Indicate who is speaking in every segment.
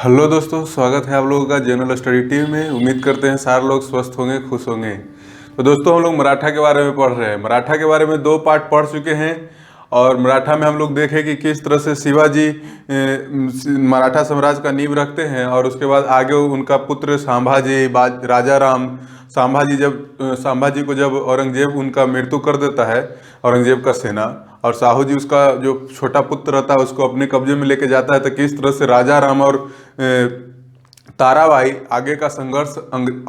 Speaker 1: Hello दोस्तों, स्वागत है आप लोगों का जनरल स्टडी टीम में। उम्मीद करते हैं सारे लोग स्वस्थ होंगे, खुश होंगे। तो दोस्तों, हम लोग मराठा के बारे में पढ़ रहे हैं। मराठा के बारे में 2 पार्ट पढ़ चुके हैं और मराठा में हम लोग देखें कि किस तरह से शिवाजी मराठा साम्राज्य का नींव रखते हैं और उसके बाद आगे उनका पुत्र संभाजी, राजा राम संभाजी को जब औरंगजेब उनका मृत्यु कर देता है, औरंगजेब का सेना, और साहू जी उसका जो छोटा पुत्र रहता है उसको अपने कब्जे में लेके जाता है, तो किस तरह से राजा राम और ताराबाई आगे का संघर्ष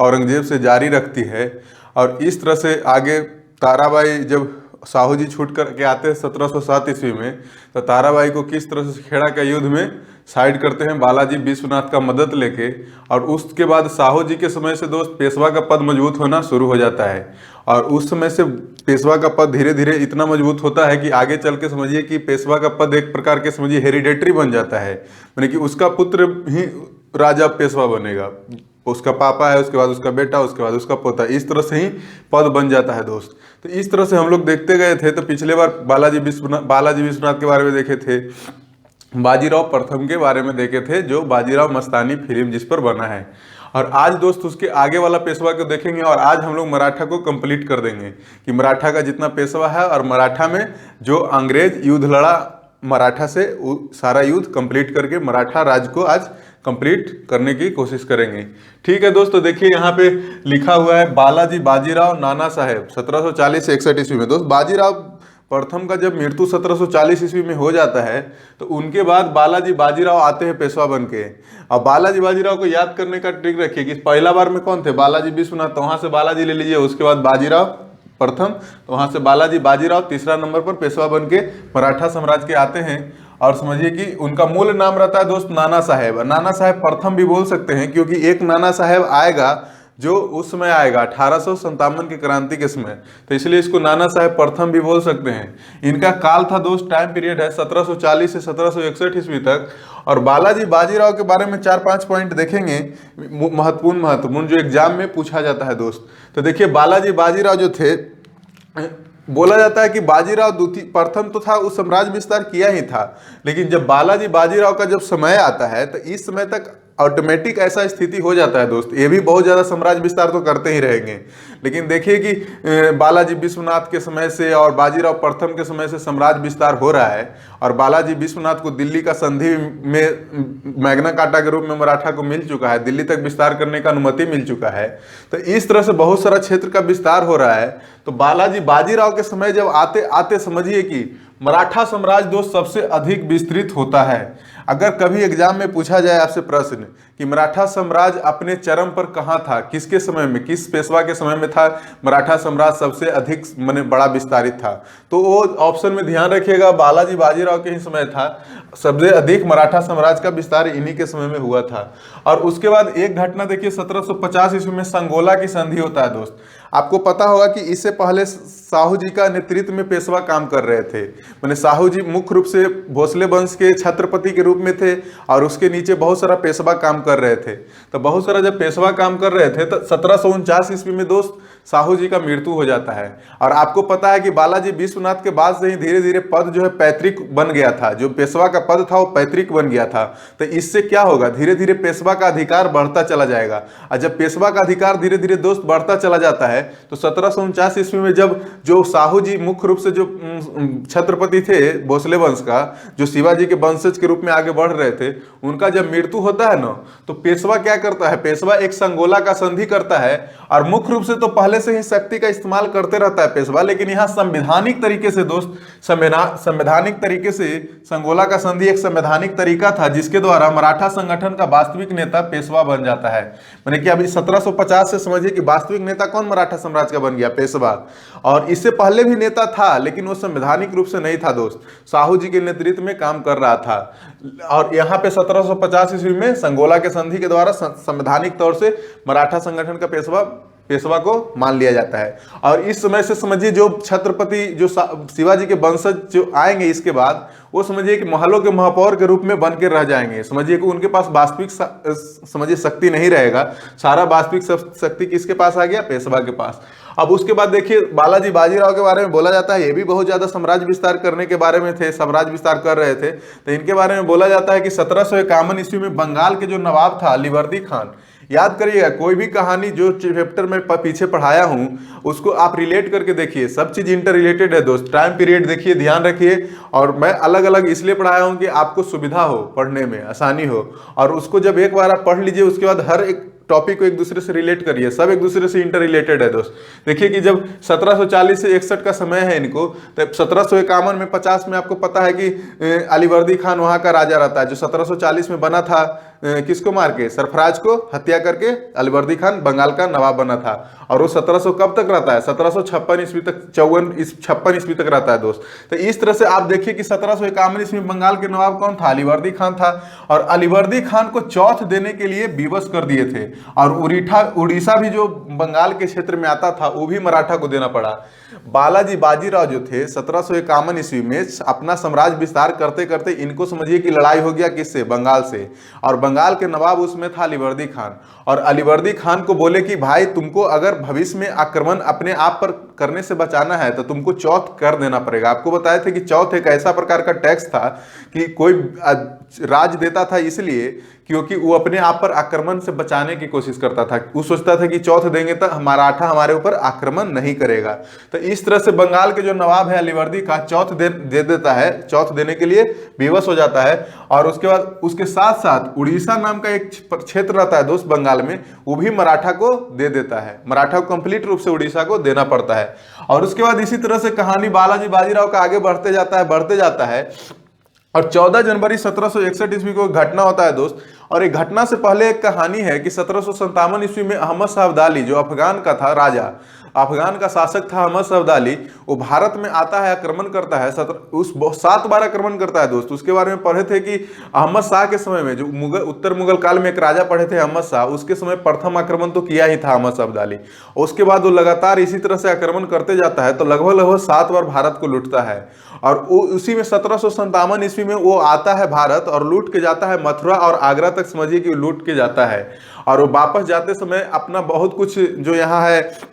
Speaker 1: औरंगजेब से जारी रखती है। और इस तरह से आगे ताराबाई जब साहू जी छूट कर के आते हैं 1707 ईस्वी में, तो ताराबाई को किस तरह से खेड़ा के युद्ध में साइड करते हैं बालाजी विश्वनाथ का मदद लेके। और उसके बाद साहू जी के समय से दोस्त पेशवा का पद मजबूत होना शुरू हो जाता है। और उस समय से पेशवा का पद धीरे धीरे इतना मजबूत होता है कि आगे चल के समझिए कि पेशवा का पद एक प्रकार के समझिए हेरिडेटरी बन जाता है, यानी कि उसका पुत्र ही राजा पेशवा बनेगा। उसका पापा है, उसके बाद उसका बेटा, उसके बाद उसका पोता, इस तरह से ही पद बन जाता है दोस्त। तो इस तरह से हम लोग देखते गए थे। तो पिछले बार बालाजी विश्वनाथ के बारे में देखे थे, बाजीराव प्रथम के बारे में देखे थे, जो बाजीराव मस्तानी फिल्म जिस पर बना है। और आज दोस्त उसके आगे वाला पेशवा को देखेंगे और आज हम लोग मराठा को कंप्लीट कर देंगे कि मराठा का जितना पेशवा है और मराठा में जो अंग्रेज युद्ध लड़ा मराठा से, सारा युद्ध कंप्लीट करके मराठा राज्य को आज कंप्लीट करने की कोशिश करेंगे। ठीक है दोस्तों, देखिए यहाँ पे लिखा हुआ है बालाजी बाजीराव नाना साहेब 1740 से 61 ईस्वी में। दोस्त, बाजीराव प्रथम का जब मृत्यु 1740 ईस्वी में हो जाता है, तो उनके बाद बालाजी बाजीराव आते हैं पेशवा बन के। अब बालाजी बाजीराव को याद करने का ट्रिक रखिए कि पहला बार में कौन थे, बालाजी विश्वनाथ, तो वहां से बालाजी ले लीजिए। उसके बाद बाजीराव प्रथम, तो वहां से बालाजी बाजीराव तीसरा नंबर पर पेशवा बन के मराठा साम्राज्य के आते हैं। और समझिए कि उनका मूल नाम रहता है दोस्त नाना साहेब। नाना साहेब प्रथम भी बोल सकते हैं, क्योंकि एक नाना साहेब आएगा जो उस समय आएगा 1857 की क्रांति के समय, तो इसलिए इसको नाना साहेब प्रथम भी बोल सकते हैं। इनका काल था दोस्त, टाइम पीरियड है 1740 से 1761 ईस्वी तक। और बालाजी बाजीराव के बारे में 4-5 पॉइंट देखेंगे महत्वपूर्ण जो एग्जाम में पूछा जाता है दोस्त। तो देखिए, बालाजी बाजीराव जो थे, बोला जाता है कि बाजीराव द्वितीय प्रथम तो था, उस साम्राज्य विस्तार किया ही था, लेकिन जब बालाजी बाजीराव का जब समय आता है तो इस समय तक ऑटोमेटिक ऐसा स्थिति हो जाता है दोस्त। ये भी बहुत ज़्यादा साम्राज्य विस्तार तो करते ही रहेंगे, लेकिन देखिए कि बालाजी विश्वनाथ के समय से और बाजीराव प्रथम के समय से साम्राज्य विस्तार हो रहा है। और बालाजी विश्वनाथ को दिल्ली का संधि में मैग्ना कार्टा के रूप में मराठा को मिल चुका है, दिल्ली तक विस्तार करने का अनुमति मिल चुका है। तो इस तरह से बहुत सारा क्षेत्र का विस्तार हो रहा है। तो बालाजी बाजीराव के समय जब आते आते समझिए कि मराठा साम्राज्य दोस्त सबसे अधिक विस्तृत होता है। अगर कभी एग्जाम में पूछा जाए आपसे प्रश्न कि मराठा साम्राज्य अपने चरम पर कहाँ था, किसके समय में, किस पेशवा के समय में था मराठा साम्राज्य सबसे अधिक माने बड़ा विस्तारित था, तो वो ऑप्शन में ध्यान रखिएगा बालाजी बाजीराव के ही समय था। सबसे अधिक मराठा साम्राज्य का विस्तार इन्हीं के समय में हुआ था। और उसके बाद एक घटना देखिए, 1750 ईस्वी में संगोला की संधि होता है दोस्त। आपको पता होगा कि इससे पहले साहू जी का नेतृत्व में पेशवा काम कर रहे थे। मैंने साहू जी मुख्य रूप से भोसले वंश के छत्रपति के रूप में थे और उसके नीचे बहुत सारा पेशवा काम कर रहे थे। तो बहुत सारा जब पेशवा काम कर रहे थे तो 1749 ईस्वी में दोस्त साहू जी का मृत्यु हो जाता है। और आपको पता है कि बालाजी विश्वनाथ के बाद से ही धीरे धीरे पद जो है पैतृक बन गया था, जो पेशवा का पद था वो पैतृक बन गया था। तो इससे क्या होगा, धीरे धीरे पेशवा का अधिकार बढ़ता चला जाएगा। और जब पेशवा का अधिकार धीरे धीरे दोस्त बढ़ता चला जाता है, तो 1749 ईस्वी में जब जो साहू जी मुख्य रूप से जो छत्रपति थे भोसले वंश का, जो शिवाजी के वंशज के रूप में आगे बढ़ रहे थे, उनका जब मृत्यु होता है ना, तो पेशवा क्या करता है, पेशवा एक संगोला का संधि करता है। और मुख्य रूप से तो पहले से ही शक्ति का इस्तेमाल करते रहता है पेशवा, लेकिन यहाँ संवैधानिक तरीके से दोस्त संवैधानिक तरीके से संगोला का संधि एक संवैधानिक तरीका था जिसके द्वारा मराठा संगठन का वास्तविक नेता पेशवा बन जाता है। मैंने कि अभी 1750 से समझिए कि वास्तविक नेता कौन मराठा साम्राज्य का बन गया, पेशवा। और इससे पहले भी नेता था, लेकिन वो संवैधानिक रूप से नहीं था दोस्त, साहू जी के नेतृत्व में काम कर रहा था। और यहाँ पे 1750 ईस्वी में संगोला के संधि के द्वारा संवैधानिक तौर से मराठा संगठन का पेशवा पेशवा को मान लिया जाता है। और इस समय से समझिए जो छत्रपति जो शिवाजी के वंशज जो आएंगे इसके बाद, वो समझिए कि महलों के महापौर के रूप में बन के रह जाएंगे। समझिए कि उनके पास वास्तविक समझिए शक्ति नहीं रहेगा, सारा वास्तविक शक्ति किसके पास आ गया, पेशवा के पास। अब उसके बाद देखिए बालाजी बाजीराव के बारे में बोला जाता है, ये भी बहुत ज्यादा साम्राज्य विस्तार करने के बारे में थे, साम्राज्य विस्तार कर रहे थे। तो इनके बारे में बोला जाता है कि 1751 ईस्वी में बंगाल के जो नवाब था अलीवर्दी खान, याद करिएगा कोई भी कहानी जो चैप्टर में पीछे पढ़ाया हूं उसको आप रिलेट करके देखिए, सब चीज इंटर रिलेटेड है दोस्त। टाइम पीरियड देखिए, ध्यान रखिए। और मैं अलग अलग इसलिए पढ़ाया हूं कि आपको सुविधा हो, पढ़ने में आसानी हो। और उसको जब एक बार आप पढ़ लीजिए उसके बाद हर एक टॉपिक को एक दूसरे से रिलेट करिए, सब एक दूसरे से इंटर रिलेटेड है दोस्त। देखिए कि जब 1740 से 61 का समय है इनको, तो 1751 में 50 में आपको पता है कि अलीवर्दी खान वहां का राजा रहता है, जो 1740 में बना था किसको मार के, सरफराज को हत्या करके अलीवर्दी खान बंगाल का नवाब बना था। और वो 1700 कब तक रहता है, 1756 ईस्वी तक, 56 ईस्वी तक रहता है दोस्त। तो इस तरह से आप देखिए कि 1751 ईस्वी में बंगाल के नवाब कौन था, अलीवर्दी खान था। और अलीवर्दी खान को चौथ देने के लिए विवश कर दिए थे। और उड़ीसा भी जो बंगाल के क्षेत्र में आता था वो भी मराठा को देना पड़ा। बालाजी बाजीराव जो थे 1751 ईस्वी में अपना साम्राज्य विस्तार करते करते इनको समझिए कि लड़ाई हो गया किससे, बंगाल से। और बंगाल के नवाब उसमें था अलीवर्दी खान। और अलीवर्दी खान को बोले कि भाई तुमको अगर भविष्य में आक्रमण अपने आप पर करने से बचाना है तो तुमको चौथ कर देना पड़ेगा। आपको बताए थे कि चौथ एक ऐसा प्रकार का टैक्स था कि कोई राज देता था इसलिए क्योंकि वो अपने आप पर आक्रमण से बचाने की कोशिश करता था। वो सोचता था कि चौथ देंगे तो मराठा हमारे ऊपर आक्रमण नहीं करेगा। तो इस तरह से बंगाल के जो नवाब है अलीवर्दी का चौथ दे देता है, चौथ देने के लिए विवश हो जाता है। और उसके बाद उसके साथ साथ उड़ीसा नाम का एक क्षेत्र रहता है दोस्त बंगाल में, वो भी मराठा को दे देता है। मराठा को कंप्लीट रूप से उड़ीसा को देना पड़ता है। और उसके बाद इसी तरह से कहानी बालाजी बाजीराव का आगे बढ़ते जाता है। और 14 जनवरी 1761 ईस्वी को घटना होता है दोस्त। और एक घटना से पहले एक कहानी है कि 1757 ईस्वी में अहमद शाह अब्दाली जो अफगान का था राजा, अफगान का शासक था अहमद शाह अब्दाली, वो भारत में आता है, आक्रमण करता है। 7 बार आक्रमण करता है दोस्त। उसके बारे में पढ़े थे कि अहमद शाह के समय में जो उत्तर मुगल काल में एक राजा पढ़े थे अहमद शाह, उसके समय प्रथम आक्रमण तो किया ही था अहमद शाह अब्दाली। उसके बाद वो लगातार इसी तरह से आक्रमण करते जाता है, तो लगभग 7 बार भारत को लूटता है। और उसी में 1757 ईस्वी में वो आता है भारत और लूट के जाता है मथुरा और आगरा तक, समझिए कि लूट के जाता है। और वो वापस जाते समय अपना बहुत कुछ जो यहाँ है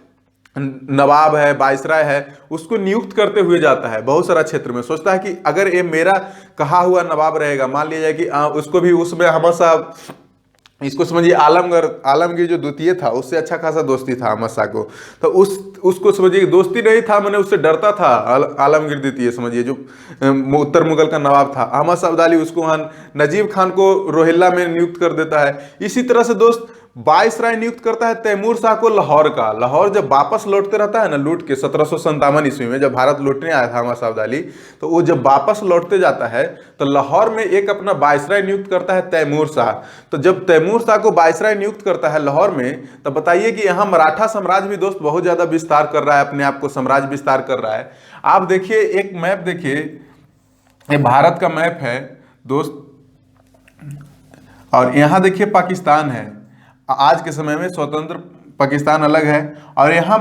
Speaker 1: नवाब है, वायसराय है, उसको नियुक्त करते हुए जाता है बहुत सारा क्षेत्र में। सोचता है कि अगर ये मेरा कहा हुआ नवाब रहेगा, मान लिया जाए कि उसको भी उसमें अहमद साहब, इसको समझिए आलमगीर जो द्वितीय था उससे अच्छा खासा दोस्ती था अहमद शाह को। तो उसको समझिए दोस्ती नहीं था, मैंने उससे डरता था आलमगीर द्वितीय, समझिए जो उत्तर मुगल का नवाब था। अहमद शाह अब्दाली उसको वहां नजीब खान को रोहिल्ला में नियुक्त कर देता है। इसी तरह से दोस्त वायसराय नियुक्त करता है तैमूर शाह को लाहौर का। लाहौर जब वापस लौटते रहता है ना लूट के, 1757 ईस्वी में जब भारत लूटने आया था अहमद शाह अब्दाली, तो वो जब वापस लौटते जाता है तो लाहौर में एक अपना वायसराय नियुक्त करता है तैमूर शाह। तो जब तैमूर शाह को वायसराय नियुक्त करता है लाहौर में, तो बताइए कि यहाँ मराठा साम्राज्य भी दोस्त बहुत ज्यादा विस्तार कर रहा है, अपने आप को साम्राज्य विस्तार कर रहा है। आप देखिए एक मैप देखिए, ये भारत का मैप है दोस्त, और यहाँ देखिए पाकिस्तान है। आज के समय में स्वतंत्र पाकिस्तान अलग है, और यहाँ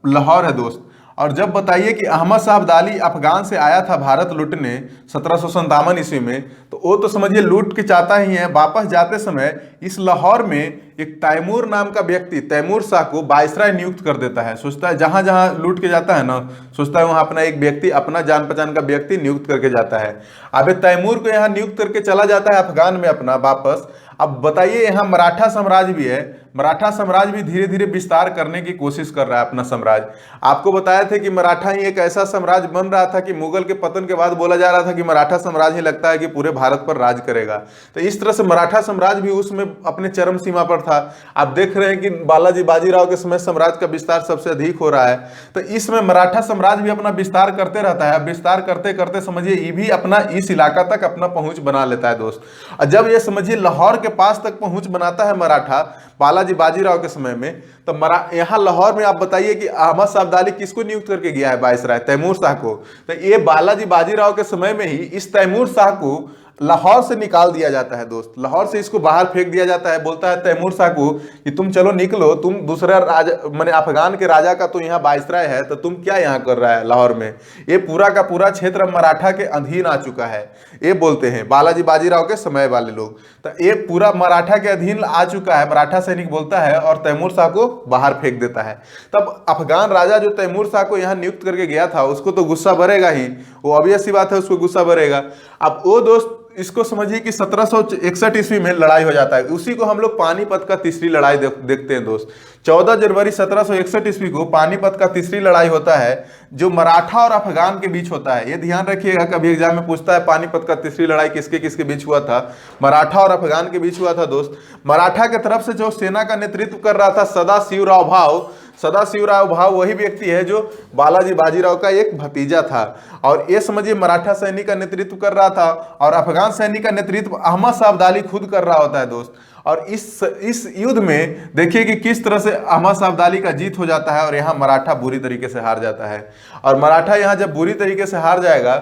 Speaker 1: लाहौर है दोस्त। और जब बताइए कि अहमद शाह अब्दाली अफगान से आया था भारत लूटने 1757 ईस्वी में, तो वो तो समझिए लूट के चाहता ही है। वापस जाते समय इस लाहौर में एक तैमूर नाम का व्यक्ति तैमूर शाह को वायसराय नियुक्त कर देता है। सोचता है जहां जहां लूट के जाता है ना, सोचता है वहां अपना एक व्यक्ति, अपना जान पहचान का व्यक्ति नियुक्त करके जाता है। अब तैमूर को यहाँ नियुक्त करके चला जाता है अफगान में अपना वापस। अब बताइए यहाँ मराठा साम्राज्य भी है, मराठा साम्राज्य भी धीरे धीरे विस्तार करने की कोशिश कर रहा है अपना साम्राज्य। आपको बताया थे कि मराठा ही एक ऐसा साम्राज्य बन रहा था कि मुगल के पतन के बाद बोला जा रहा था कि मराठा साम्राज्य ही लगता है कि पूरे भारत पर राज करेगा। तो इस तरह से मराठा साम्राज्य भी उसमें अपने चरम सीमा पर था। आप देख रहे हैं कि बालाजी बाजीराव के समय साम्राज्य का विस्तार सबसे अधिक हो रहा है। तो इसमें मराठा साम्राज्य भी अपना विस्तार करते रहता है। विस्तार करते करते समझिए ये भी अपना इस इलाका तक अपना पहुंच बना लेता है दोस्त। जब ये समझिए लाहौर के पास तक पहुंच बनाता है मराठा बालाजी बाजीराव के समय में, तो यहाँ लाहौर में आप बताइए कि अहमद शाह अब्दाली किसको नियुक्त करके गया है वायसराय, तैमूर शाह को। तो ये बालाजी बाजीराव के समय में ही इस तैमूर शाह को लाहौर से निकाल दिया जाता है दोस्त, लाहौर से इसको बाहर फेंक दिया जाता है। बोलता है तैमूर शाह को कि तुम चलो निकलो, तुम दूसरा राजा माने अफगान के राजा का तो यहाँ वाइसराय है, तो तुम क्या यहाँ कर रहा है लाहौर में, ये पूरा का पूरा क्षेत्र मराठा के अधीन आ चुका है। ये बोलते हैं बालाजी बाजीराव के समय वाले लोग, तो ये पूरा मराठा के अधीन आ चुका है, मराठा सैनिक बोलता है, और तैमूर शाह को बाहर फेंक देता है। तब अफगान राजा जो तैमूर शाह को यहाँ नियुक्त करके गया था उसको तो गुस्सा भरेगा ही, वो ऑब्वियस सी बात है, उसको गुस्सा भरेगा। अब वो दोस्त इसको समझिए कि 1761 ईस्वी में लड़ाई हो जाता है, उसी को हम लोग पानीपत का तीसरी लड़ाई देखते हैं दोस्त। 14 जनवरी 1761 ईस्वी को पानीपत का तीसरी लड़ाई होता है, जो मराठा और अफगान के बीच होता है। ये ध्यान रखिएगा, कभी एग्जाम में पूछता है पानीपत का तीसरी लड़ाई किसके किसके बीच हुआ था, मराठा और अफगान के बीच हुआ था दोस्त। मराठा की तरफ से जो सेना का नेतृत्व कर रहा था सदाशिवराव भाव, सदाशिवराव भाव वही व्यक्ति है जो बालाजी बाजीराव का एक भतीजा था, और ये समझिए मराठा सैनिक का नेतृत्व कर रहा था, और अफगान सैनिक का नेतृत्व अहमद शाह अब्दाली खुद कर रहा होता है दोस्त। और इस युद्ध में देखिए कि किस तरह से अहमद शाह अब्दाली का जीत हो जाता है, और यहाँ मराठा बुरी तरीके से हार जाता है। और मराठा यहाँ जब बुरी तरीके से हार जाएगा,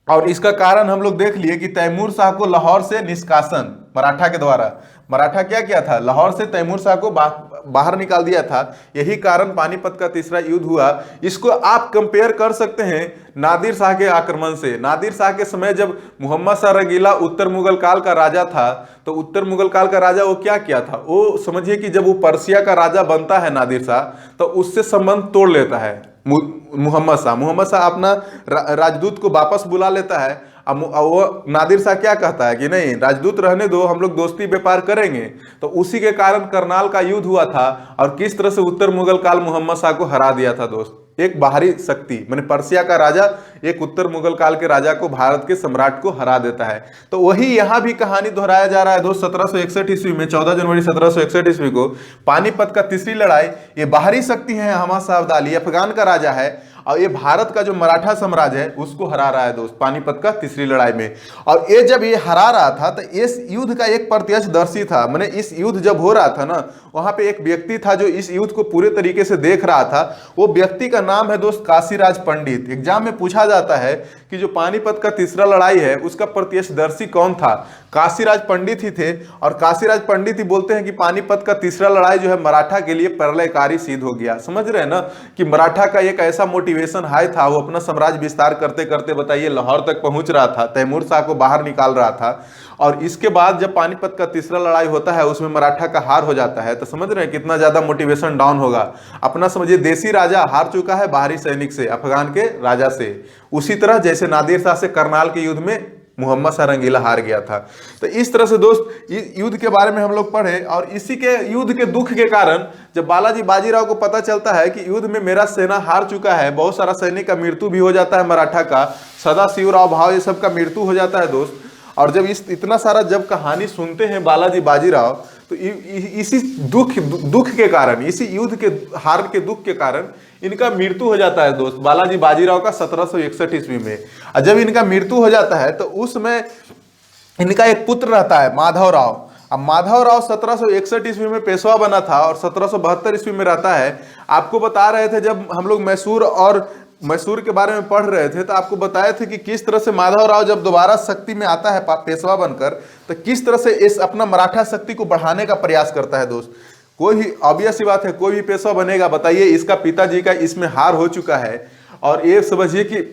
Speaker 1: और इसका कारण हम लोग देख लिए कि तैमूर शाह को लाहौर से निष्कासन मराठा के द्वारा, मराठा क्या किया था, लाहौर से तैमूर शाह को बाहर निकाल दिया था। यही कारण पानीपत का तीसरा युद्ध हुआ। इसको आप कंपेयर कर सकते हैं नादिर शाह के आक्रमण से। नादिर शाह के समय जब मोहम्मद शाह रंगीला उत्तर मुगल काल का राजा था, तो उत्तर मुगल काल का राजा वो क्या किया था, वो समझिए कि जब वो पर्सिया का राजा बनता है नादिर शाह, तो उससे संबंध तोड़ लेता है मोहम्मद शाह अपना राजदूत को वापस बुला लेता है। अब वो नादिर शाह क्या कहता है कि नहीं, राजदूत रहने दो, हम लोग दोस्ती व्यापार करेंगे। तो उसी के कारण करनाल का युद्ध हुआ था, और किस तरह से उत्तर मुगल काल मोहम्मद शाह को हरा दिया था दोस्त। एक बाहरी शक्ति माने पर्सिया का राजा एक उत्तर मुगल काल के राजा को, भारत के सम्राट को हरा देता है। तो वही यहाँ भी कहानी दोहराया जा रहा है दोस्त। 1761 ईस्वी में 14 जनवरी 1761 ईस्वी को पानीपत का तीसरी लड़ाई, ये बाहरी शक्ति है अहमद शाह अब्दाली, अफगान का राजा है, और ये भारत का जो मराठा साम्राज्य है उसको हरा रहा है दोस्त पानीपत का तीसरी लड़ाई में। और ये जब ये हरा रहा था तो इस युद्ध का एक प्रत्यक्षदर्शी था, माने इस युद्ध जब हो रहा था ना, वहां पे एक व्यक्ति था जो इस युद्ध को पूरे तरीके से देख रहा था। वो व्यक्ति का नाम है दोस्त काशीराज पंडित। एग्जाम में पूछा जाता है कि जो पानीपत का तीसरा लड़ाई है उसका प्रत्यक्षदर्शी कौन था, काशीराज पंडित ही थे। और काशीराज पंडित ही बोलते हैं कि पानीपत का तीसरा लड़ाई जो है मराठा के लिए प्रलयकारी सिद्ध हो गया। समझ रहे हैं ना कि मराठा का एक ऐसा मोटिवेशन हाई था, वो अपना साम्राज्य विस्तार करते करते बताइए लाहौर तक पहुंच रहा था, तैमूर शाह को बाहर निकाल रहा था। और इसके बाद जब पानीपत का तीसरा लड़ाई होता है उसमें मराठा का हार हो जाता है, तो समझ रहे हैं कितना ज्यादा मोटिवेशन डाउन होगा। अपना समझिए देसी राजा हार चुका है बाहरी सैनिक से, अफगान के राजा से, उसी तरह जैसे नादिर शाह से करनाल के युद्ध में मोहम्मद शाह रंगीला हार गया था। तो इस तरह से दोस्त युद्ध के बारे में हम लोग पढ़े, और इसी के युद्ध के दुख के कारण जब बालाजी बाजीराव को पता चलता है कि युद्ध में मेरा सेना हार चुका है, बहुत सारा सैनिक का मृत्यु भी हो जाता है मराठा का, सदाशिवराव भाव ये सब का मृत्यु हो जाता है दोस्त। और जब इतना सारा जब कहानी सुनते हैं बालाजी बाजीराव, तो इसी दुख के कारण, इसी युद्ध के हार के दुख के कारण इनका मृत्यु हो जाता है दोस्त बालाजी बाजीराव का 1761 ईस्वी में। और जब इनका मृत्यु हो जाता है तो उसमें इनका एक पुत्र रहता है माधवराव। अब माधवराव 1761 ईस्वी में पेशवा बना था और 1772 ईस्वी में रहता है। आपको बता रहे थे जब हम लोग मैसूर के बारे में पढ़ रहे थे, तो आपको बताए थे कि किस तरह से माधवराव जब दोबारा शक्ति में आता है पेशवा बनकर, तो किस तरह से इस अपना मराठा शक्ति को बढ़ाने का प्रयास करता है दोस्त। कोई भी ऑब्वियस सी बात है, कोई भी पेशवा बनेगा, बताइए इसका पिताजी का इसमें हार हो चुका है, और ये समझिए कि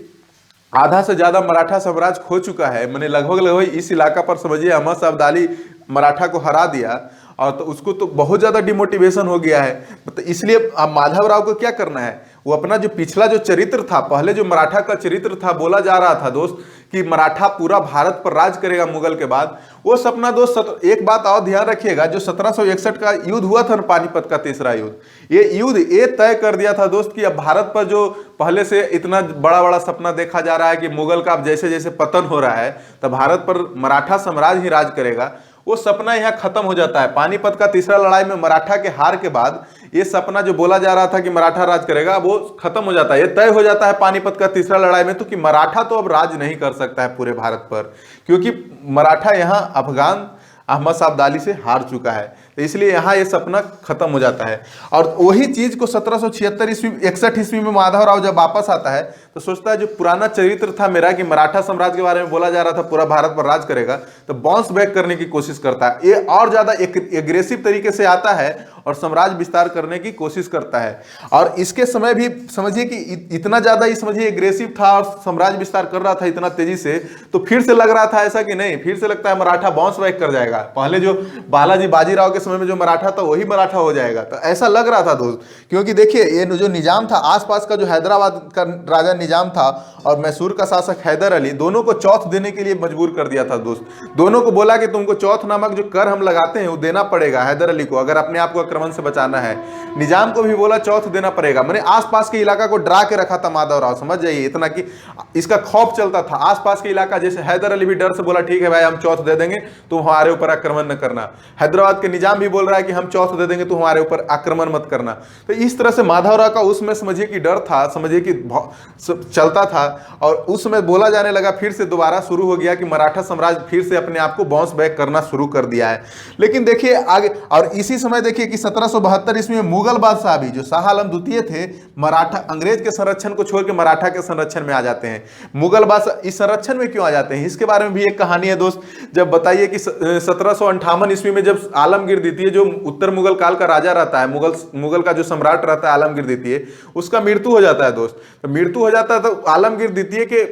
Speaker 1: आधा से ज्यादा मराठा साम्राज्य खो चुका है। मैंने लगभग इस इलाका पर समझिए अहमद शाह अब्दाली मराठा को हरा दिया, और तो उसको तो बहुत ज्यादा डिमोटिवेशन हो गया है। तो इसलिए अब माधवराव को क्या करना है, वो अपना जो पिछला जो चरित्र था, पहले जो मराठा का चरित्र था, बोला जा रहा था दोस्त कि मराठा पूरा भारत पर राज करेगा मुगल के बाद, वो सपना दोस्त एक बात और ध्यान रखिएगा, जो 1761 का युद्ध हुआ था ना, पानीपत का तीसरा युद्ध, ये युद्ध ये तय कर दिया था दोस्त कि अब भारत पर जो पहले से इतना बड़ा बड़ा सपना देखा जा रहा है कि मुगल का अब जैसे जैसे पतन हो रहा है तो भारत पर मराठा साम्राज्य ही राज करेगा, वो सपना यहाँ खत्म हो जाता है। पानीपत का तीसरा लड़ाई में मराठा के हार के बाद ये सपना जो बोला जा रहा था कि मराठा राज करेगा, वो खत्म हो जाता है। ये तय हो जाता है पानीपत का तीसरा लड़ाई में तो कि मराठा तो अब राज नहीं कर सकता है पूरे भारत पर, क्योंकि मराठा यहाँ अफगान अहमद शाह अब्दाली से हार चुका है। तो इसलिए यहाँ ये सपना खत्म हो जाता है। और वही चीज को 1776 ईस्वी 61 ईस्वी में माधवराव जब वापस आता है तो सोचता है जो पुराना चरित्र था मेरा कि मराठा साम्राज्य के बारे में बोला जा रहा था पूरा भारत पर राज करेगा, तो बाउंस बैक करने की कोशिश करता है। ये और ज्यादा एग्रेसिव तरीके से आता है और साम्राज्य विस्तार करने की कोशिश करता है। और इसके समय भी समझिए कि इतना ज्यादा ही समझिए एग्रेसिव था और साम्राज्य विस्तार कर रहा था इतना तेजी से, तो फिर से लग रहा था ऐसा कि नहीं, फिर से लगता है मराठा बाउंस बैक कर जाएगा, पहले जो बालाजी बाजीराव के समय में जो मराठा था वही मराठा हो जाएगा। तो ऐसा लग रहा था दोस्त, क्योंकि देखिए ये जो निजाम था आसपास का, जो हैदराबाद का राजा निजाम था और मैसूर का शासक हैदर अली, दोनों को चौथ देने के लिए मजबूर कर दिया था दोस्त। दोनों को बोला कि तुमको चौथ नामक जो कर हम लगाते हैं वो देना पड़ेगा हैदर अली को, अगर अपने आप को आक्रमण से बचाना है। निजाम को भी बोला चौथ देना पड़ेगा। मैंने आसपास के इलाका को डरा के रखा था माधवराव, समझ जाइए, इतना कि इसका खौफ चलता था आसपास के इलाका। जैसे हैदर अली भी डर से बोला ठीक है भाई हम चौथ दे देंगे, तुम हमारे ऊपर आक्रमण न करना। हैदराबाद के निजाम भी बोल रहा है कि हम चौथ दे देंगे, तुम हमारे ऊपर आक्रमण मत करना। तो इस तरह से माधवराव का उसमें समझिए कि डर था, समझिए कि चलता था। और उसमें बोला जाने लगा, फिर से दोबारा शुरू हो गया कि मराठा साम्राज्य फिर से अपने आप को बाउंस बैक करना शुरू कर दिया है। लेकिन देखिए आगे, और इसी समय देखिए कि 1772 ईस्वी में मुगल बादशाह भी जो शाह आलम द्वितीय थे, मराठा अंग्रेज के संरक्षण को छोड़ के मराठा के संरक्षण में आ जाते हैं। मुगल बादशाह इस संरक्षण में क्यों आ जाते हैं, इसके बारे में भी एक कहानी है दोस्त। जब बताइए कि 1758 ईस्वी में जब आलमगीर द्वितीय जो उत्तर मुगल काल का राजा रहता है, मुगल का जो सम्राट रहता है आलमगीर द्वितीय, उसका मृत्यु हो जाता है दोस्त। तो मृत्यु हो जाता है तो आलमगीर द्वितीय के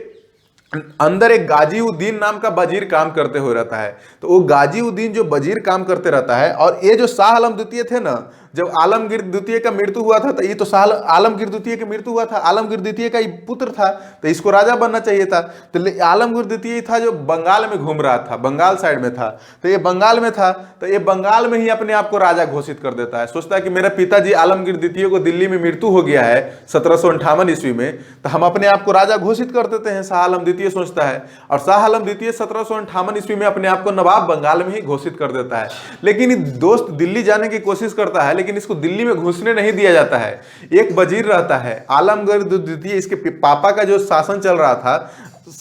Speaker 1: अंदर एक गाजी उद्दीन नाम का वजीर काम करते हुए रहता है। तो वो गाजी उद्दीन जो वजीर काम करते रहता है, और ये जो शाह आलम द्वितीय थे ना, जब आलमगीर द्वितीय का मृत्यु हुआ था, तो ये तो शाह आलमगीर द्वितीय का मृत्यु हुआ था, आलमगीर द्वितीय का ही पुत्र था, तो इसको राजा बनना चाहिए था। तो आलमगीर द्वितीय था जो बंगाल में घूम रहा था, बंगाल साइड में था, तो ये बंगाल में था, तो ये बंगाल में ही अपने आप को राजा घोषित कर देता है। सोचता है कि मेरे पिताजी आलमगीर द्वितीय को दिल्ली में मृत्यु हो गया है 1758 ईस्वी में, तो हम अपने आप को राजा घोषित कर देते हैं, शाह आलम द्वितीय सोचता है। और शाह आलम द्वितीय 1758 ईस्वी में अपने आप को नवाब बंगाल में ही घोषित कर देता है। लेकिन दोस्त दिल्ली जाने की कोशिश करता है, लेकिन इसको दिल्ली में घुसने नहीं दिया जाता है। एक वजीर रहता है आलमगीर द्वितीय, इसके पापा का जो शासन चल रहा था,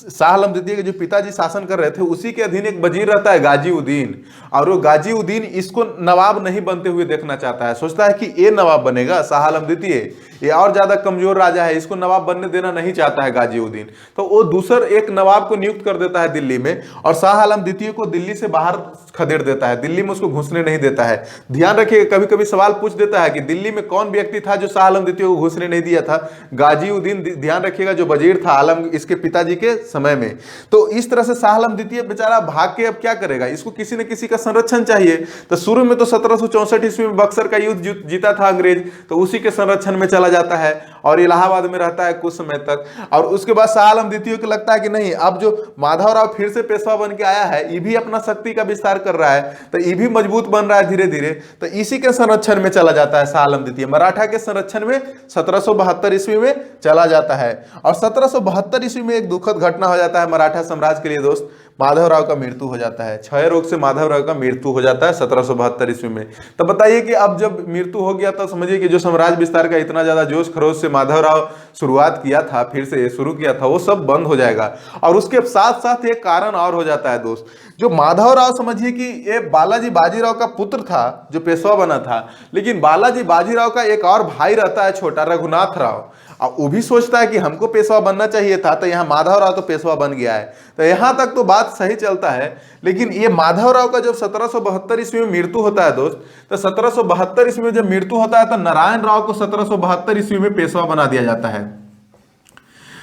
Speaker 1: शाह आलम द्वितीय के जो पिताजी शासन कर रहे थे, उसी के अधीन एक वजीर रहता है गाजी उद्दीन। और वो गाजी उद्दीन इसको नवाब नहीं बनते हुए देखना चाहता है, सोचता है कि ये नवाब बनेगा शाह आलम द्वितीय, ये और ज्यादा कमजोर राजा है, इसको नवाब बनने देना नहीं चाहता है गाजी उद्दीन। तो वो दूसर एक नवाब को नियुक्त कर देता है दिल्ली में, और शाह आलम द्वितीय को दिल्ली से बाहर खदेड़ देता है, दिल्ली में उसको घुसने नहीं देता है। ध्यान रखिएगा, कभी कभी सवाल पूछ देता है कि दिल्ली में कौन व्यक्ति था जो शाह आलम द्वितीय को घुसने नहीं दिया था, गाजी उद्दीन, ध्यान रखिएगा, जो वजीर था आलम इसके पिताजी के समय में। तो इस तरह से शाह आलम द्वितीय बेचारा भाग के अब क्या करेगा, इसको किसी न किसी का संरक्षण चाहिए। तो शुरू में तो 1764 ईस्वी में बक्सर का युद्ध जीता था अंग्रेज, तो उसी के संरक्षण में चला जाता है और इलाहाबाद में रहता है कुछ समय तक। और उसके बाद शाह आलम द्वितीय को लगता है कि नहीं, अब जो माधवराव फिर से पेशवा बन के आया है, ये भी अपना शक्ति का विस्तार कर रहा है, तो ये भी मजबूत बन रहा है धीरे धीरे, तो इसी के संरक्षण में चला जाता है शाह आलम द्वितीय, मराठा के संरक्षण में 1772 ईस्वी में चला जाता है। और 1772 ईस्वी में एक दुखद घटना हो जाता है मराठा साम्राज्य के लिए दोस्त, माधवराव का मृत्यु हो जाता है। क्षय रोग से माधवराव का मृत्यु हो जाता है 1772 ईस्वी में। तो बताइए कि अब जब मृत्यु हो गया तो समझिए कि जो साम्राज्य विस्तार का इतना ज्यादा जोश खरोश से माधवराव शुरुआत किया था, फिर से शुरू किया था, वो सब बंद हो जाएगा। और उसके साथ साथ एक कारण और हो जाता है दोस्त, जो माधवराव समझिए कि ये बालाजी बाजीराव का पुत्र था जो पेशवा बना था, लेकिन बालाजी बाजीराव का एक और भाई रहता है छोटा, रघुनाथ राव, और वो भी सोचता है कि हमको पेशवा बनना चाहिए था, तो यहाँ माधवराव तो पेशवा बन गया है। तो यहाँ तक तो बात सही चलता है। लेकिन ये माधवराव का जब 1772 ईस्वी में मृत्यु होता है दोस्त, तो 1772 ईस्वी में जब मृत्यु होता है तो नारायण राव को 1772 ईस्वी में पेशवा बना दिया जाता है।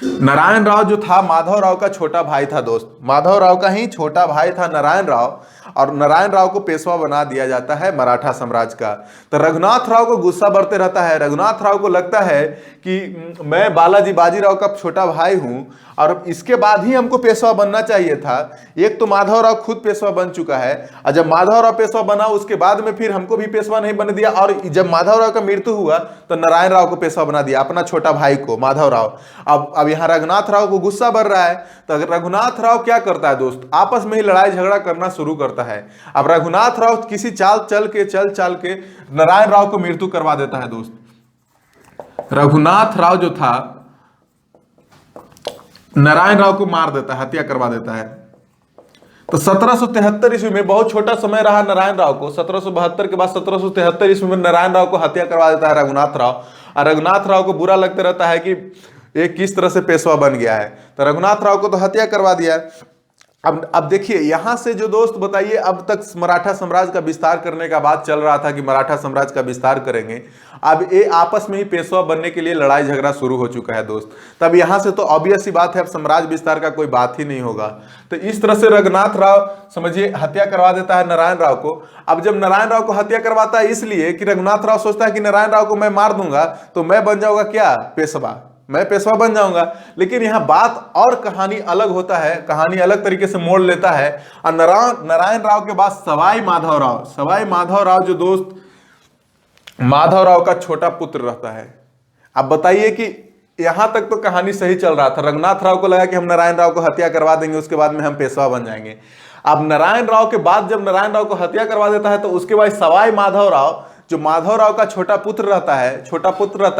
Speaker 1: नारायण राव जो था माधवराव का छोटा भाई था दोस्त, माधवराव का ही छोटा भाई था नारायण राव, और नारायण राव को पेशवा बना दिया जाता है मराठा साम्राज्य का। तो रघुनाथ राव को गुस्सा बढ़ते रहता है। रघुनाथ राव को लगता है कि मैं बालाजी बाजीराव का छोटा भाई हूं और इसके बाद ही हमको पेशवा बनना चाहिए था। एक तो माधवराव खुद पेशवा बन चुका है, और जब माधवराव पेशवा बना उसके बाद में फिर हमको भी पेशवा नहीं बन दिया, और जब माधवराव का मृत्यु हुआ तो नारायण राव को पेशवा बना दिया, अपना छोटा भाई को माधवराव। अब यहाँ रघुनाथ राव को गुस्सा बढ़ रहा है, तो रघुनाथ राव क्या करता है दोस्त, आपस में ही लड़ाई झगड़ा करना शुरू करता है। अब रघुनाथ राव किसी चाल चाल के नारायण राव को मृत्यु करवा देता है दोस्त। रघुनाथ राव जो था नारायण राव को मार देता है, हत्या करवा देता है। तो 1773 ईस्वी में, बहुत छोटा समय रहा नारायण राव को, 1772 के बाद 1773 ईस्वी में नारायण राव को हत्या करवा देता है रघुनाथ राव। और रघुनाथ राव को बुरा लगता रहता है कि ये किस तरह से पेशवा बन गया है, तो रघुनाथ राव को तो हत्या करवा दिया। अब देखिए यहां से जो दोस्त बताइए, अब तक मराठा साम्राज्य का विस्तार करने का बात चल रहा था कि मराठा साम्राज्य का विस्तार करेंगे। अब ये आपस में ही पेशवा बनने के लिए लड़ाई झगड़ा शुरू हो चुका है दोस्त। तब यहां से तो ऑब्वियस सी बात है, अब साम्राज्य विस्तार का कोई बात ही नहीं होगा। तो इस तरह से रघुनाथ राव समझिए हत्या करवा देता है नारायण राव को। अब जब नारायण राव को हत्या करवाता है इसलिए कि रघुनाथ राव सोचता है कि नारायण राव को मैं मार दूंगा तो मैं बन जाऊंगा क्या, पेशवा, मैं पेशवा बन जाऊंगा। लेकिन यहां बात और कहानी अलग होता है, कहानी अलग तरीके से मोड़ लेता है। और नारायण राव के बाद सवाई माधव राव जो दोस्त माधव राव का छोटा पुत्र रहता है। अब बताइए कि यहां तक तो कहानी सही चल रहा था, रघुनाथ राव को लगा कि हम नारायण राव को हत्या करवा देंगे, उसके बाद में हम पेशवा बन जाएंगे। अब नारायण राव के बाद जब नारायण राव को हत्या करवा देता है तो उसके बाद सवाई माधव राव, जो माधव राव का छोटा पुत्र रहता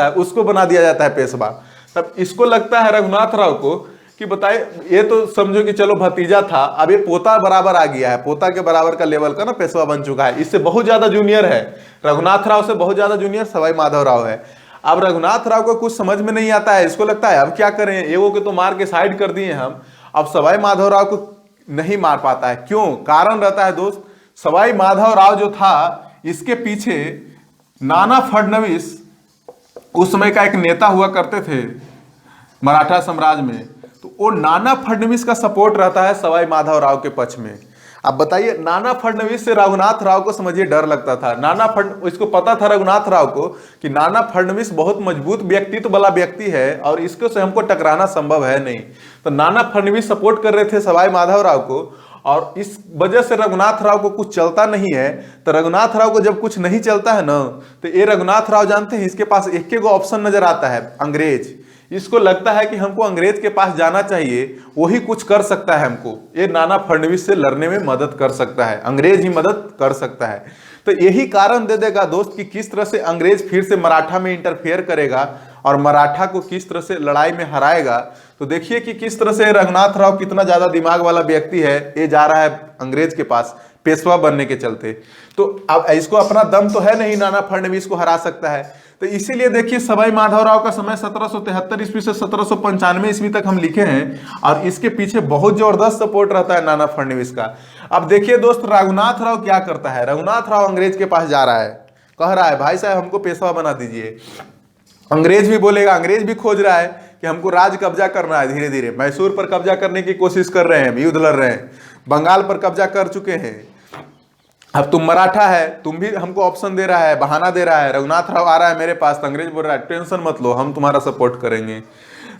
Speaker 1: है, उसको बना दिया जाता है पेशवा। तब इसको लगता है रघुनाथ राव को कि बताए, ये तो समझो कि चलो भतीजा था, अब ये पोता बराबर आ गया है, पोता के बराबर का लेवल का ना पेशवा बन चुका है, इससे बहुत ज्यादा जूनियर है, रघुनाथ राव से बहुत ज्यादा जूनियर सवाई माधव राव है। अब रघुनाथ राव को कुछ समझ में नहीं आता है, इसको लगता है अब क्या करें, एगो के तो मार के साइड कर दिए हम, अब सवाई माधव राव को नहीं मार पाता है। क्यों? कारण रहता है दोस्त, सवाई माधव राव जो था इसके पीछे नाना फडणवीस उस समय का एक नेता हुआ करते थे मराठा साम्राज्य में, तो वो नाना फडणवीस का सपोर्ट रहता है सवाई माधव राव के पक्ष में। अब बताइए, नाना फडणवीस से रघुनाथ राव को समझिए डर लगता था। इसको पता था रघुनाथ राव को कि नाना फडणवीस बहुत मजबूत व्यक्तित्व वाला व्यक्ति है और इसको से हमको टकराना संभव है नहीं। तो नाना फडणवीस सपोर्ट कर रहे थे सवाई माधव राव को, और इस वजह से रघुनाथ राव को कुछ चलता नहीं है। तो रघुनाथ राव को जब कुछ नहीं चलता है ना, तो ये रघुनाथ राव जानते हैं इसके पास एक ही ऑप्शन नजर आता है, अंग्रेज। इसको लगता है कि हमको अंग्रेज के पास जाना चाहिए, वही कुछ कर सकता है हमको, ये नाना फडणवीस से लड़ने में मदद कर सकता है, अंग्रेज ही मदद कर सकता है। तो यही कारण दे देगा दोस्त कि किस तरह से अंग्रेज फिर से मराठा में इंटरफेयर करेगा और मराठा को किस तरह से लड़ाई में हराएगा। तो देखिए कि किस तरह से रघुनाथ राव कितना ज्यादा दिमाग वाला व्यक्ति है, ये जा रहा है अंग्रेज के पास पेशवा बनने के चलते। तो अब इसको अपना दम तो है नहीं, नाना फडणवीस को हरा सकता है। तो इसीलिए देखिए सवाई माधव राव का समय 1773 ईस्वी से 1795 ईस्वी तक हम लिखे हैं, और इसके पीछे बहुत जबरदस्त सपोर्ट रहता है नाना फडणवीस का। अब देखिए दोस्त, रघुनाथ राव क्या करता है, रघुनाथ राव अंग्रेज के पास जा रहा है, कह रहा है भाई साहब हमको पेशवा बना दीजिए। अंग्रेज भी बोलेगा, अंग्रेज भी खोज रहा है कि हमको राज कब्जा करना है, धीरे धीरे मैसूर पर कब्जा करने की कोशिश कर रहे हैं, युद्ध लड़ रहे हैं, बंगाल पर कब्जा कर चुके हैं। अब तुम मराठा है, तुम भी हमको ऑप्शन दे रहा है, बहाना दे रहा है, रघुनाथ राव आ रहा है मेरे पास, तो अंग्रेज बोल रहा है टेंशन मत लो, हम तुम्हारा सपोर्ट करेंगे।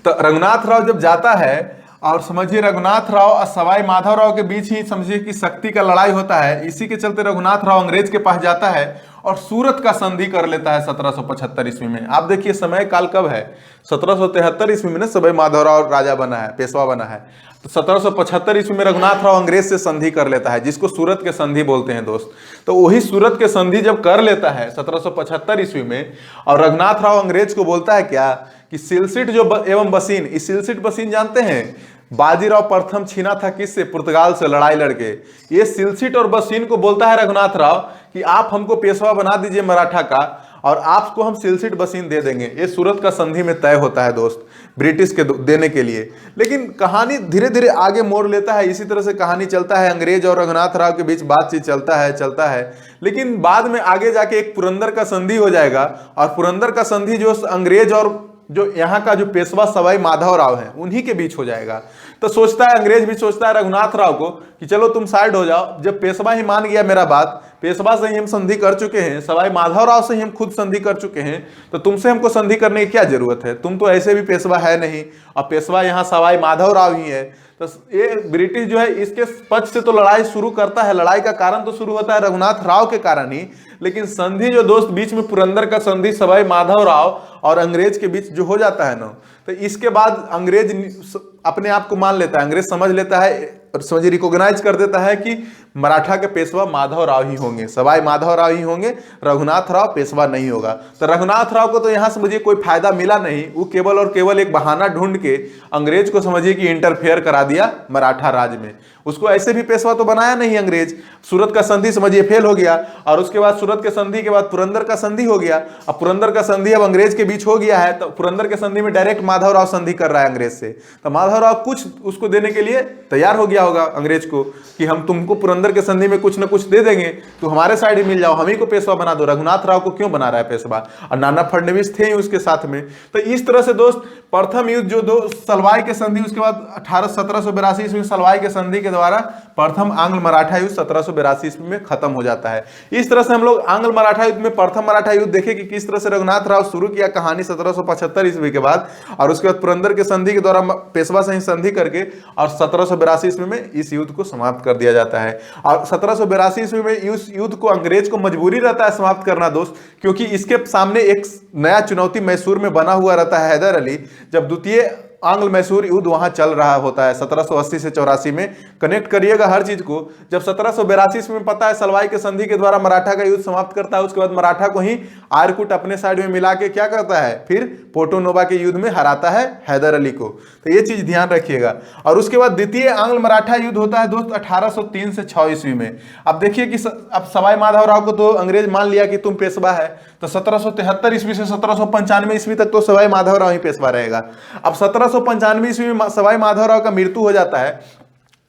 Speaker 1: तो रघुनाथ राव जब जाता है, और समझिए रघुनाथ राव और सवाई माधव राव के बीच ही समझिए कि शक्ति का लड़ाई होता है। इसी के चलते रघुनाथ राव अंग्रेज के पास जाता है और सूरत का संधि कर लेता है 1775 ईस्वी में। आप देखिए समय काल कब है, 1773 ईस्वी में सवाई माधव राव राजा बना है, पेशवा बना है। तो 1775 ईस्वी में रघुनाथ राव अंग्रेज से संधि कर लेता है, जिसको सूरत के संधि बोलते हैं दोस्त। तो वही सूरत के संधि जब कर लेता है 1775 ईस्वी में, और रघुनाथ राव अंग्रेज को बोलता है क्या कि सिलसिट जो एवं बसीन, इस सिलसिट बसीन जानते हैं, बाजीराव प्रथम छीना था किससे, पुर्तगाल से लड़ाई लड़के। ये सिलसिट और बसीन को बोलता है रघुनाथ राव कि आप हमको पेशवा बना दीजिए मराठा का, और आपको हम सिलसिट बसीन दे देंगे। ये सूरत का संधि में तय होता है दोस्त, ब्रिटिश के देने के लिए। लेकिन कहानी धीरे धीरे आगे मोड़ लेता है, इसी तरह से कहानी चलता है, अंग्रेज और रघुनाथ राव के बीच बातचीत चलता है। लेकिन बाद में आगे जाके एक पुरंदर का संधि हो जाएगा, और पुरंदर का संधि जो अंग्रेज और जो यहाँ का जो पेशवा सवाई माधव राव है उन्हीं के बीच हो जाएगा। तो सोचता है अंग्रेज भी सोचता है रघुनाथ राव को कि चलो तुम साइड हो जाओ, जब पेशवा ही मान गया मेरा बात, पेशवा से ही हम संधि कर चुके हैं, सवाई माधव राव से ही हम खुद संधि कर चुके हैं, तो तुमसे हमको संधि करने की क्या जरूरत है, तुम तो ऐसे भी पेशवा है नहीं, और पेशवा यहाँ सवाई माधव राव ही है। तो ये ब्रिटिश जो है इसके पक्ष से तो लड़ाई शुरू करता है, लड़ाई का कारण तो शुरू होता है रघुनाथ राव के कारण ही। लेकिन संधि जो दोस्त बीच में पुरंदर का संधि सवाई माधव राव और अंग्रेज के बीच जो हो जाता है ना, तो इसके बाद अंग्रेज अपने आप को मान लेता है, अंग्रेज समझ लेता है समझिए रिकॉग्नाइज कर देता है कि मराठा के पेशवा माधव राव ही होंगे, सवाई माधव राव ही होंगे, रघुनाथ राव पेशवा नहीं होगा। तो रघुनाथ राव को तो यहां समझिए कोई फायदा मिला नहीं, वो केवल और केवल एक बहाना ढूंढ के अंग्रेज को समझिए कि इंटरफेयर करा दिया मराठा राज में। उसको ऐसे भी पेशवा तो बनाया नहीं अंग्रेज। सूरत का संधि समझिए फेल हो गया, और उसके बाद सूरत के संधि के बाद पुरंदर का संधि हो गया। अब पुरंदर का संधि अब अंग्रेज के बीच हो गया है, तो पुरंदर के संधि में डायरेक्ट माधव राव संधि कर रहा है अंग्रेज से। तो माधव राव कुछ उसको देने के लिए तैयार हो गया होगा अंग्रेज को कि हम तुमको पुरंदर के संधि में कुछ ना कुछ दे देंगे, तो हमारे साइड ही मिल जाओ, हम ही को पेशवा बना दो। रघुनाथ राव को क्यों बना रहा है पेशवा? और नाना फडणवीस थे ही उसके साथ में। तो इस तरह से दोस्त प्रथम युद्ध जो दो सलवाई के संधि, उसके बाद 1782 ईस्वी में सलवाई के संधि के द्वारा प्रथम आंग्ल मराठा युद्ध 1782 ईस्वी में खत्म हो जाता है। इस तरह से हम लोग आंग्ल मराठा युद्ध में प्रथम मराठा युद्ध देखे कि किस तरह से रघुनाथ राव शुरू किया कहानी 1775 ईस्वी के बाद, और उसके बाद पुरंदर के संधि के द्वारा पेशवा से ही संधि करके और 1782 ईस्वी में इस युद्ध को समाप्त कर दिया जाता है। और 1782 ईस्वी में इस युद्ध को अंग्रेज को मजबूरी रहता है समाप्त करना दोस्त, क्योंकि इसके सामने एक नया चुनौती मैसूर में बना हुआ रहता है हैदर अली। जब द्वितीय आंग्ल मैसूर युद्ध वहां चल रहा होता है 1780 से 84 में, कनेक्ट करिएगा हर चीज को। जब 1782 में पता है सलवाई के संधि के द्वारा मराठा का युद्ध समाप्त करता है, उसके बाद मराठा को ही आर्यकुट अपने साइड में मिला के क्या करता है, फिर पोर्टो नोवा के युद्ध में हराता है हैदर अली को। तो ये चीज ध्यान रखिएगा। और उसके बाद द्वितीय आंग्ल मराठा युद्ध होता है दोस्त 1803 से 6 ईस्वी में। अब देखिए कि अब सवाई माधव राव को तो अंग्रेज मान लिया कि तुम पेशवा है, तो 1773 ईस्वी से 1795 ईस्वी तक तो सवाई माधव राव ही पेशवा रहेगा। अब 1795 ईस्वी में सवाई माधव राव का मृत्यु हो जाता है।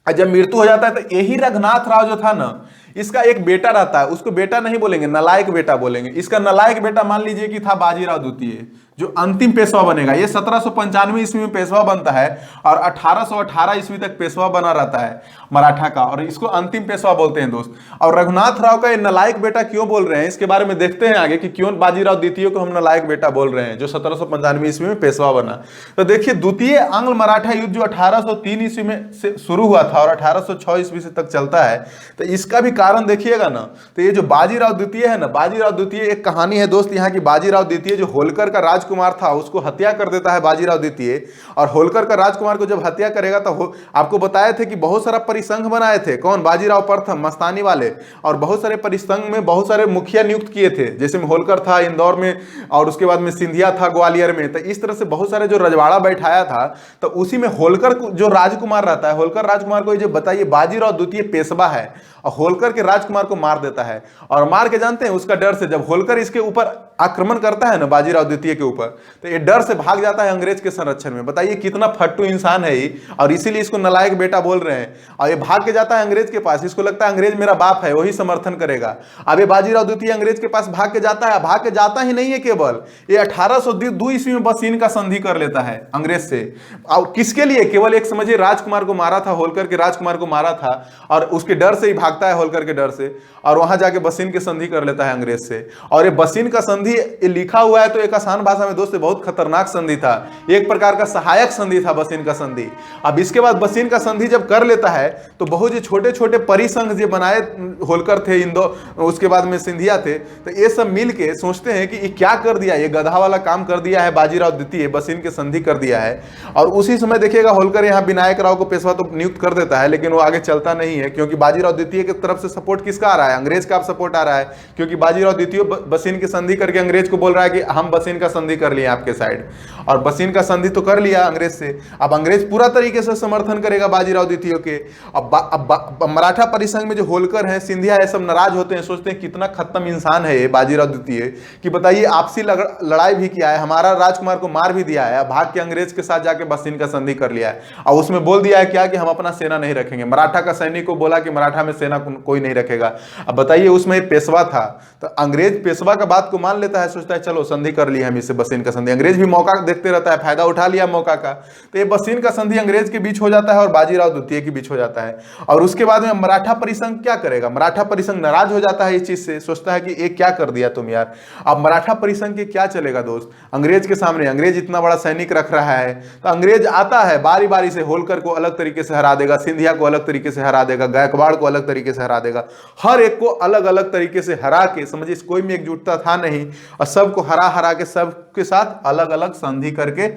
Speaker 1: और जब मृत्यु हो जाता है तो यही रघुनाथ राव जो था ना, इसका एक बेटा रहता है, उसको बेटा नहीं बोलेंगे, नलायक बेटा बोलेंगे। इसका नलायक बेटा मान लीजिए कि था बाजीराव द्वितीय, जो अंतिम पेशवा बनेगा। ये 1795 ईस्वी में पेशवा बनता है और 1818 ईस्वी तक पेशवा बना रहता है मराठा का, और इसको अंतिम पेशवा बोलते हैं दोस्त। और रघुनाथ राव का ये नलायक बेटा क्यों बोल रहे हैं, इसके बारे में देखते हैं आगे कि क्यों बाजीराव द्वितीय को हम नलायक बेटा बोल रहे हैं, जो 1795 ईस्वी में पेशवा बना। तो देखिए द्वितीय आंग्ल मराठा युद्ध जो 1803 ईस्वी में से शुरू हुआ था और 1806 ईस्वी से तक चलता है, तो इसका भी कारण देखिएगा ना। तो ये जो बाजीराव द्वितीय है ना, बाजीराव द्वितीय एक कहानी है दोस्त यहाँ की। बाजीराव द्वितीय जो होलकर का राजकुमार था, उसको हत्या कर देता है बाजीराव द्वितीय। और होलकर का राजकुमार को जब हत्या करेगा तो आपको बताए थे कि बहुत सारा परिसंघ बनाए थे। कौन? बाजीराव प्रथम, मस्तानी वाले। और बहुत सारे परिसंघ में बहुत सारे मुखिया नियुक्त किए थे, जैसे में होलकर था इंदौर में, और उसके बाद में सिंधिया था ग्वालियर में। तो इस तरह से बहुत सारे जो रजवाड़ा बैठाया था, तो उसी में होलकर जो राजकुमार रहता है, होलकर राजकुमार को जो बताइए बाजीराव द्वितीय पेशवा है, और होलकर के राजकुमार को मार देता है। और मार के जानते हैं उसका डर से, जब होलकर इसके ऊपर आक्रमण करता है ना बाजीराव द्वितीय के ऊपर, तो ये डर से भाग जाता है अंग्रेज के संरक्षण में। बताइए कितना फट्टू इंसान है ये, और इसीलिए इसको नलायक बेटा बोल रहे हैं। और ये भाग के जाता है अंग्रेज के पास, इसको लगता है अंग्रेज मेरा बाप है, वही समर्थन करेगा। अब ये बाजीराव द्वितीय अंग्रेज के पास भाग के जाता है। भाग के जाता ही नहीं है केवल, ये 1802 ईस्वी में बसीन का संधि कर लेता है अंग्रेज से। और किसके लिए? केवल एक समझिए राजकुमार को मारा था, होलकर के राजकुमार को मारा था, और उसके डर से ही भागता है, होलकर के डर से, और वहां जाके बसीन की संधि कर लेता है अंग्रेज से। और ये बसीन का संधि लिखा हुआ है तो एक आसान भाषा में दोस्त बहुत खतरनाक संधि था, एक प्रकार का सहायक संधि था बसीन का संधि। अब इसके बाद बसीन का संधि जब कर लेता है तो बहुत जो छोटे छोटे परिसंघ जो बनाए होलकर थे, इंदौर, उसके बाद में सिंधिया थे, तो ये सब मिल के सोचते हैं कि ये क्या कर दिया, ये गधा वाला काम कर दिया है बाजीराव द्वितीय, बसीन की संधि कर दिया है। और उसी समय देखिएगा होलकर यहाँ विनायक राव को पेशवा तो नियुक्त कर देता है, लेकिन वो आगे चलता नहीं है, क्योंकि बाजीराव द्वितीय की तरफ से सपोर्ट किसका आ रहा है? अंग्रेज का सपोर्ट आ रहा है, क्योंकि बाजीराव द्वितीय बसीन की संधि करके अंग्रेज को बोल रहा है कि हम बसीन का संधि कर लिए आपके साइड, और बसीन का संधि तो कर लिया अंग्रेज से। अब अंग्रेज पूरा तरीके से समर्थन करेगा बाजीराव द्वितीय के। अब मराठा परिसंघ में जो होलकर हैं, सिंधिया है, सब नाराज होते हैं, सोचते हैं कितना खत्म इंसान है ये बाजीराव द्वितीय, कि बताइए आपसी लड़ाई भी किया है, हमारा राजकुमार को मार भी दिया है, भाग के अंग्रेज के साथ जाके बसीन का संधि कर लिया है। और उसमें बोल दिया है क्या कि हम अपना सेना नहीं रखेंगे, मराठा का सैनिक को बोला कि मराठा में सेना कोई नहीं रखेगा। अब बताइए उसमें पेशवा था, तो अंग्रेज पेशवा का बात को मान लेता है, सोचता है चलो संधि कर ली हम इससे, बसीन का संधि। अंग्रेज भी मौका देखते रहता है, फायदा उठा लिया मौका का, तो ये बसीन का संधि अंग्रेज के बीच हो जाता है और बाजीराव द्वितीय के बीच हो जाता है। और उसके बाद में मराठा परिसंघ क्या करेगा? मराठा परिसंघ नाराज हो जाता है इस चीज से, सोचता है कि ये क्या कर दिया तुम यार। अब मराठा परिसंघ के क्या चलेगा दोस्त अंग्रेज के सामने? अंग्रेज इतना बड़ा सैनिक रख रहा है, तो अंग्रेज आता है बारी बारी से, होलकर को अलग तरीके से हरा देगा, सिंधिया को अलग तरीके से हरा देगा, गायकवाड़ को अलग तरीके से हरा देगा, हर एक को अलग अलग तरीके से हरा के, समझिए कोई में एकजुटता था नहीं, और सबको हरा हरा के सबके साथ अलग अलग संधि करके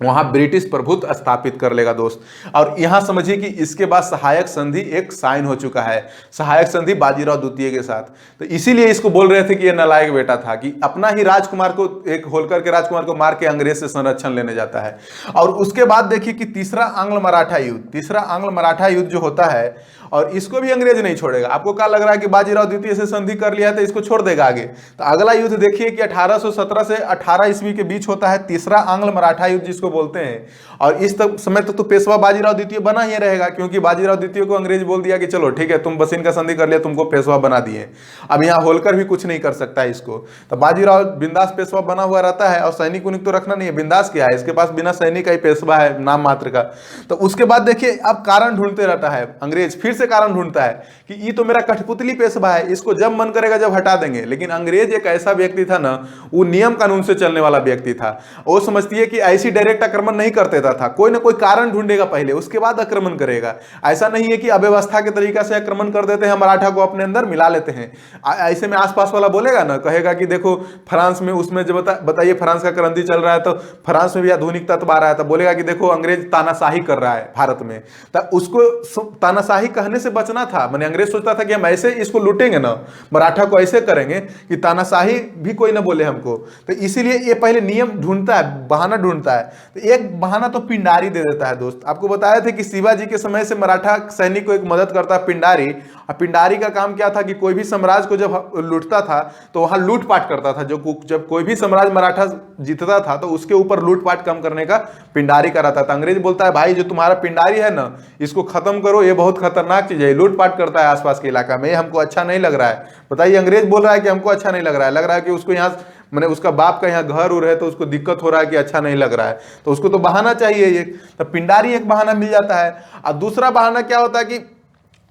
Speaker 1: वहां ब्रिटिश प्रभुत्व स्थापित कर लेगा दोस्त। और यहां समझिए कि इसके बाद सहायक संधि एक साइन हो चुका है, सहायक संधि बाजीराव द्वितीय के साथ। तो इसीलिए इसको बोल रहे थे कि ये नालायक बेटा था कि अपना ही राजकुमार को, एक होलकर के राजकुमार को मार के अंग्रेज से संरक्षण लेने जाता है। और उसके बाद देखिए कि तीसरा आंग्ल मराठा युद्ध, तीसरा आंग्ल मराठा युद्ध जो होता है, और इसको भी अंग्रेज नहीं छोड़ेगा। आपको क्या लग रहा है कि बाजीराव द्वितीय से संधि कर लिया तो इसको छोड़ देगा आगे? तो अगला युद्ध देखिए कि 1817 से 18 ईस्वी के बीच होता है तीसरा आंग्ल मराठा युद्ध जिसको बोलते हैं। और इस समय तक तो पेशवा बाजीराव द्वितीय बना ही रहेगा, क्योंकि बाजीराव द्वितीय को अंग्रेज बोल दिया कि चलो ठीक है, तुम बस इनका संधि कर लिया, तुमको पेशवा बना दिए। अब यहाँ होलकर भी कुछ नहीं कर सकता है इसको। तो बाजीराव बिंदास पेशवा बना हुआ रहता है, और सैनिक उनिक तो रखना नहीं है, बिंदास क्या है, इसके पास बिना सैनिक का ही पेशवा है, नाम मात्र का। तो उसके बाद देखिए अब कारण ढूंढते रहता है अंग्रेज, फिर से कारण ढूंढता है कि ये तो मेरा कठपुतली पेशवा है, इसको जब मन करेगा जब हटा देंगे। लेकिन अंग्रेज एक ऐसा व्यक्ति था ना, वो नियम कानून से चलने वाला व्यक्ति था। वो समझती है कि ऐसी डायरेक्ट आक्रमण नहीं कर देता था, कोई ना कोई कारण ढूंढेगा पहले, उसके बाद आक्रमण करेगा। ऐसा नहीं है कि अव्यवस्था के तरीका से आक्रमण कर देते हैं, मराठा को अपने अंदर मिला लेते हैं। ऐसे में आसपास वाला बोलेगा ना, कहेगा कि देखो फ्रांस में, उसमें जब बताइए फ्रांस का करंदी चल रहा है, तो फ्रांस में भी आधुनिक तत्व आ रहा है, तो बोलेगा कि देखो अंग्रेज तानाशाही कर रहा है भारत में। तो उसको तानाशाही कहने से बचना था। मैंने अंग्रेज सोचता था कि हम ऐसे इसको लूटेंगे ना, मराठा को ऐसे करेंगे कि तानाशाही भी कोई ना बोले हमको। तो इसीलिए ये पहले नियम ढूंढता है, बहाना ढूंढता है। तो एक बहाना तो पिंडारी दे देता है दोस्त। आपको बताया था कि शिवाजी के समय से मराठा सैनिक को एक मदद करता है पिंडारी। और पिंडारी का काम क्या था कि कोई भी साम्राज्य को जब लूटता था तो वहां लूटपाट करता था। जब कोई भी साम्राज्य मराठा जीतता था तो उसके ऊपर लूटपाट कम करने का पिंडारी का रहता था। अंग्रेज बोलता है भाई जो तुम्हारा पिंडारी है ना, इसको खत्म करो, ये बहुत खतरनाक चीज है, लूटपाट करता है आसपास के इलाका में, ये हमको अच्छा नहीं लग रहा है। बताइए, अंग्रेज बोल रहा है कि हमको अच्छा नहीं लग रहा है कि उसको यहाँ मैंने उसका बाप का यहाँ घर उर है तो उसको दिक्कत हो रहा है कि अच्छा नहीं लग रहा है, तो उसको तो बहाना चाहिए ये। तो पिंडारी एक बहाना मिल जाता है। और दूसरा बहाना क्या होता है कि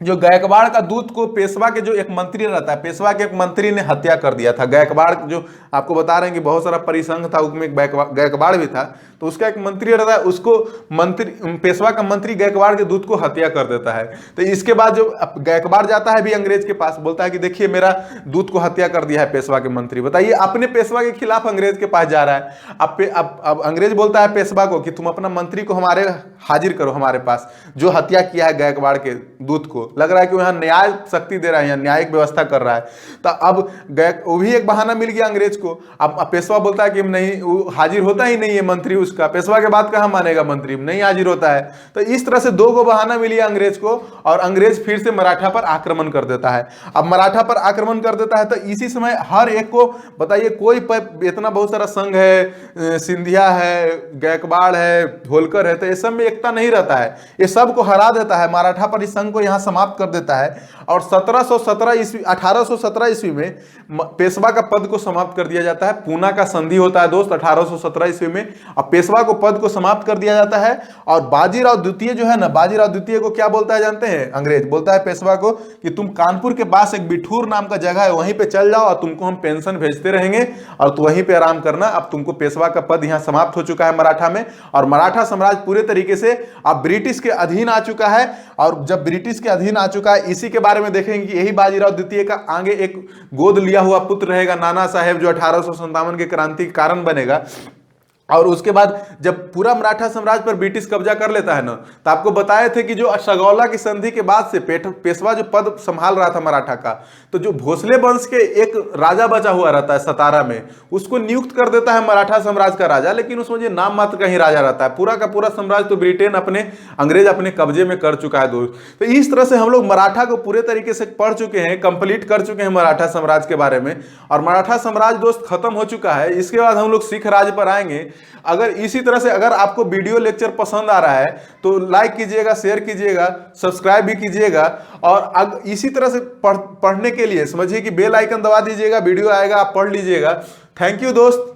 Speaker 1: जो गायकवाड़ का दूत को पेशवा के जो एक मंत्री रहता है, पेशवा के एक मंत्री ने हत्या कर दिया था। गायकवाड़ जो आपको बता रहे हैं कि बहुत सारा परिसंघ था, उसमें गायकवाड़ भी था, तो उसका एक मंत्री रहता है, उसको मंत्री, पेशवा का मंत्री गायकवाड़ के दूत को हत्या कर देता है। तो इसके बाद जो गायकवाड़ जाता है भी अंग्रेज के पास, बोलता है कि देखिए मेरा दूत को हत्या कर दिया है पेशवा के मंत्री। बताइए, अपने पेशवा के खिलाफ अंग्रेज के पास जा रहा है। अब अंग्रेज बोलता है पेशवा को कि तुम अपना मंत्री को हमारे हाजिर करो हमारे पास, जो हत्या किया है गायकवाड़ के दूत को। लग रहा है कि वहां न्याय शक्ति दे रहा है, न्यायिक व्यवस्था कर रहा है। तो अब वो भी एक बहाना मिल गया अंग्रेज को। अब पेशवा बोलता है कि नहीं, वो हाजिर होता ही नहीं है मंत्री उसका, पेशवा के बात कहां मानेगा, मंत्री नहीं हाजिर होता है। तो इस तरह से दो गो बहाना मिली अंग्रेज को, और अंग्रेज फिर से मराठा पर आक्रमण कर देता है। अब मराठा पर आक्रमण कर देता है तो इसी समय हर एक को बताइए, कोई इतना बहुत सारा संघ है, सिंधिया है, गायकवाड़ है, होलकर है, तो ये सब में एकता नहीं रहता है, ये सबको हरा देता है मराठा पर, इस संघ को यहाँ समाप्त कर देता है। और 1817 ईस्वी में पेशवा का पद को समाप्त कर दिया जाता है। पूना का संधि होता है दोस्त 1817 ईस्वी में, और पेशवा को पद को समाप्त कर दिया जाता है। और बाजीराव द्वितीय जो है ना, बाजीराव द्वितीय को क्या बोलता है जानते हैं? अंग्रेज बोलता है पेशवा को कि तुम कानपुर के पास एक बिठूर नाम का जगह है, वहीं पे चल जाओ और तुमको हम पेंशन भेजते रहेंगे और तो वहीं पे आराम करना। अब तुमको पेशवा का पद यहाँ समाप्त हो चुका है मराठा में, और मराठा साम्राज्य पूरे तरीके से अब ब्रिटिश के अधीन आ चुका है। और जब ब्रिटिश के अधीन आ चुका है, इसी के बारे में देखेंगे कि यही बाजीराव द्वितीय का आगे एक गोद लिया हुआ पुत्र रहेगा, नाना साहेब, जो 1857 के क्रांति के कारण बनेगा। और उसके बाद जब पूरा मराठा साम्राज्य पर ब्रिटिश कब्जा कर लेता है ना, तो आपको बताए थे कि जो सगौला की संधि के बाद से पेशवा जो पद संभाल रहा था मराठा का, तो जो भोसले वंश के एक राजा बचा हुआ रहता है सतारा में, उसको नियुक्त कर देता है मराठा साम्राज्य का राजा। लेकिन उसमें जो नाम मात्र का ही राजा रहता है, पूरा का पूरा साम्राज्य तो ब्रिटेन अंग्रेज अपने कब्जे में कर चुका है दोस्त। तो इस तरह से हम लोग मराठा को पूरे तरीके से पढ़ चुके हैं, कंप्लीट कर चुके हैं मराठा साम्राज्य के बारे में। और मराठा साम्राज्य दोस्त खत्म हो चुका है। इसके बाद हम लोग सिख राज्य पर आएंगे। अगर इसी तरह से अगर आपको वीडियो लेक्चर पसंद आ रहा है तो लाइक कीजिएगा, शेयर कीजिएगा, सब्सक्राइब भी कीजिएगा। और इसी तरह से पढ़ने के लिए समझिए कि बेल आइकन दबा दीजिएगा, वीडियो आएगा, आप पढ़ लीजिएगा। थैंक यू दोस्त।